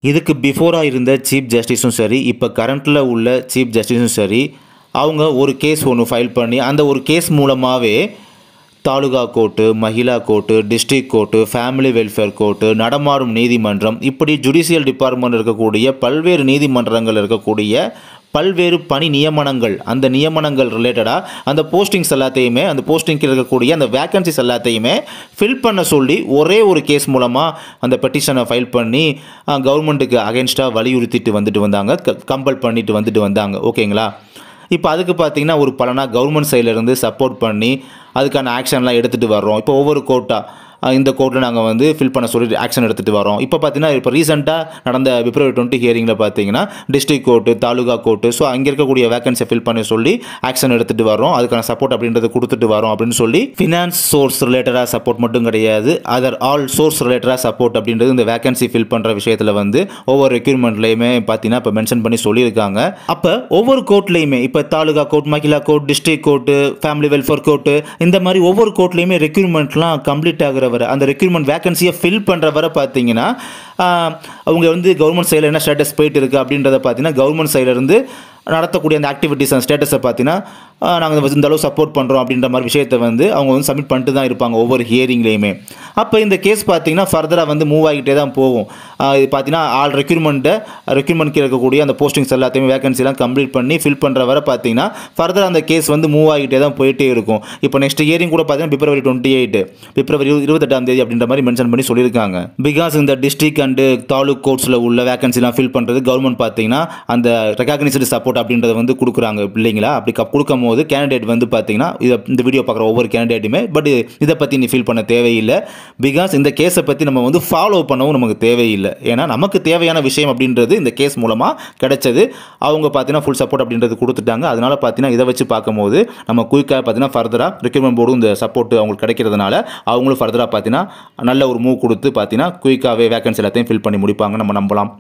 இதுக்கு பிஃபோராக இருந்த சீஃப் ஜஸ்டிஸும் சரி, இப்போ கரண்ட்டில் உள்ள சீஃப் ஜஸ்டிஸும் சரி, அவங்க ஒரு கேஸ் ஒன்று ஃபைல் பண்ணி அந்த ஒரு கேஸ் மூலமாகவே taluka court, Mahila court, district court, family welfare court, நடமாடும் நீதிமன்றம், இப்படி ஜுடிஷியல் டிபார்ட்மெண்ட் இருக்கக்கூடிய பல்வேறு நீதிமன்றங்கள் இருக்கக்கூடிய பல்வேறு பணி நியமனங்கள், அந்த நியமனங்கள் ரிலேட்டடாக அந்த போஸ்டிங்ஸ் எல்லாத்தையுமே, அந்த போஸ்டிங்க்கு இருக்கக்கூடிய அந்த வேக்கன்சிஸ் எல்லாத்தையுமே ஃபில் பண்ண சொல்லி ஒரே ஒரு கேஸ் மூலமாக அந்த பெட்டிஷனை ஃபைல் பண்ணி கவர்மெண்ட்டுக்கு அகென்ஸ்டாக வலியுறுத்திட்டு வந்துட்டு வந்தாங்க, கம்பல் பண்ணிட்டு வந்துட்டு வந்தாங்க. ஓகேங்களா? இப்போ அதுக்கு பார்த்தீங்கன்னா ஒரு பலனாக கவர்மெண்ட் சைட்லேருந்து சப்போர்ட் பண்ணி அதுக்கான ஆக்ஷன்லாம் எடுத்துகிட்டு வர்றோம். இப்போ ஒவ்வொரு கோர்ட்டாக இந்த கோர்ட்டில் நாங்கள் வந்து ஃபில் பண்ண சொல்லி ஆக்ஷன் எடுத்துகிட்டு வரோம். இப்போ பார்த்தீங்கன்னா இப்போ ரீசெண்டாக நடந்த February 20 ஹியரிங்கில் பார்த்தீங்கன்னா district court, taluka court, so அங்கே இருக்கக்கூடிய வேக்கன்சியை ஃபில் பண்ண சொல்லி ஆக்ஷன் எடுத்துகிட்டு வரோம். அதுக்கான சப்போர்ட் அப்படின்றது கொடுத்துட்டு வரோம் அப்படின்னு சொல்லி ஃபினான்ஸ் சோர்ஸ் ரிலேட்டடாக சப்போர்ட் மட்டும் கிடையாது, அதர் ஆல் சோர்ஸ் ரிலேட்டடாக சப்போர்ட் அப்படின்றது இந்த வேக்கன்சி ஃபில் பண்ணுற விஷயத்தில் வந்து ஒவ்வொரு ரெக்யூர்மெண்ட்லேயுமே பார்த்தீங்கன்னா இப்போ மென்ஷன் பண்ணி சொல்லியிருக்காங்க. அப்போ ஒவ்வொரு கோர்ட்லேயுமே இப்போ taluka court, Mahila court, district court, family welfare court, இந்த மாதிரி ஒவ்வொரு கோர்ட்லேயுமே ரெக்யூர்மெண்ட்லாம் கம்ப்ளீட் ஆகிற வரை, அந்த ரெக்யூர்மெண்ட் வேக்கன்சியை ஃபில் பண்ணுற வரை பார்த்தீங்கன்னா அவங்க வந்து கவர்மெண்ட் சைடில் என்ன ஸ்டேட்டஸ் போயிட்டு இருக்குது அப்படின்றத பார்த்தீங்கன்னா கவர்மெண்ட் சைடிலேருந்து நடத்தக்கூடிய அந்த ஆக்டிவிட்டீஸ் அந்த ஸ்டேட்டஸை பார்த்தீங்கன்னா நாங்கள் இந்த அளவு சப்போர்ட் பண்ணுறோம் அப்படின்ற மாதிரி விஷயத்தை வந்து அவங்க வந்து சப்மிட் பண்ணிட்டு தான் இருப்பாங்க ஒவ்வொரு ஹியரிங்லேயுமே. அப்போ இந்த கேஸ் பார்த்தீங்கன்னா ஃபர்தராக வந்து மூவ் ஆகிட்டே தான் போகும். இது பார்த்தீங்கன்னா ஆல் ரெக்யூர்மெண்ட்க்கு இருக்கக்கூடிய அந்த போஸ்டிங்ஸ் எல்லாத்தையுமே வேகன்சிலாம் கம்ப்ளீட் பண்ணி ஃபில் பண்ணுற வரை பார்த்தீங்கன்னா ஃபர்தராக அந்த கேஸ் வந்து மூவ் ஆகிட்டே தான் போயிட்டே இருக்கும். இப்போ நெக்ஸ்ட் ஹியரிங் கூட பார்த்தீங்கன்னா February 28 அப்படின்ற மாதிரி மென்ஷன் பண்ணி சொல்லியிருக்காங்க. பிகாஸ் இந்த டிஸ்ட்ரிக்ட் அண்டு தாலுக் கோர்ட்ஸில் உள்ள வேகன்சிலாம் ஃபில் பண்ணுறது கவர்மெண்ட் பார்த்தீங்கன்னா அந்த ரெகக்னைஸ்டு சப்போர்ட் அப்படின்றத வந்து கொடுக்குறாங்க இல்லைங்களா? அப்படி கொடுக்கும் போது கேண்டிடேட் வந்து பார்த்தீங்கன்னா இந்த வீடியோ பார்க்குற ஒவ்வொரு கேண்டிடேட்டுமே பட் இதை பற்றி நீ ஃபீல் பண்ண தேவையில்லை. பிகாஸ் இந்த கேஸை பற்றி நம்ம வந்து ஃபாலோ பண்ணவும் நமக்கு தேவையில்லை. ஏன்னா நமக்கு தேவையான விஷயம் அப்படின்றது இந்த கேஸ் மூலமாக கிடைச்சது. அவங்க பார்த்தீங்கன்னா ஃபுல் சப்போர்ட் அப்படின்றது கொடுத்துட்டாங்க. அதனால பார்த்தீங்கன்னா இதை வச்சு பார்க்கும்போது நம்ம குயிக்காக பார்த்தீங்கன்னா ஃபர்தராக ரெக்ரூட்மெண்ட் போர்டும் இந்த சப்போர்ட் அவங்களுக்கு கிடைக்கிறதுனால அவங்களும் ஃபர்தராக பார்த்தீங்கன்னா நல்ல ஒரு மூவ் கொடுத்து பார்த்தீங்கன்னா குயிக்காகவே வேகன்சி எல்லாத்தையும் ஃபில் பண்ணி முடிப்பாங்க நம்ம நம்பலாம்.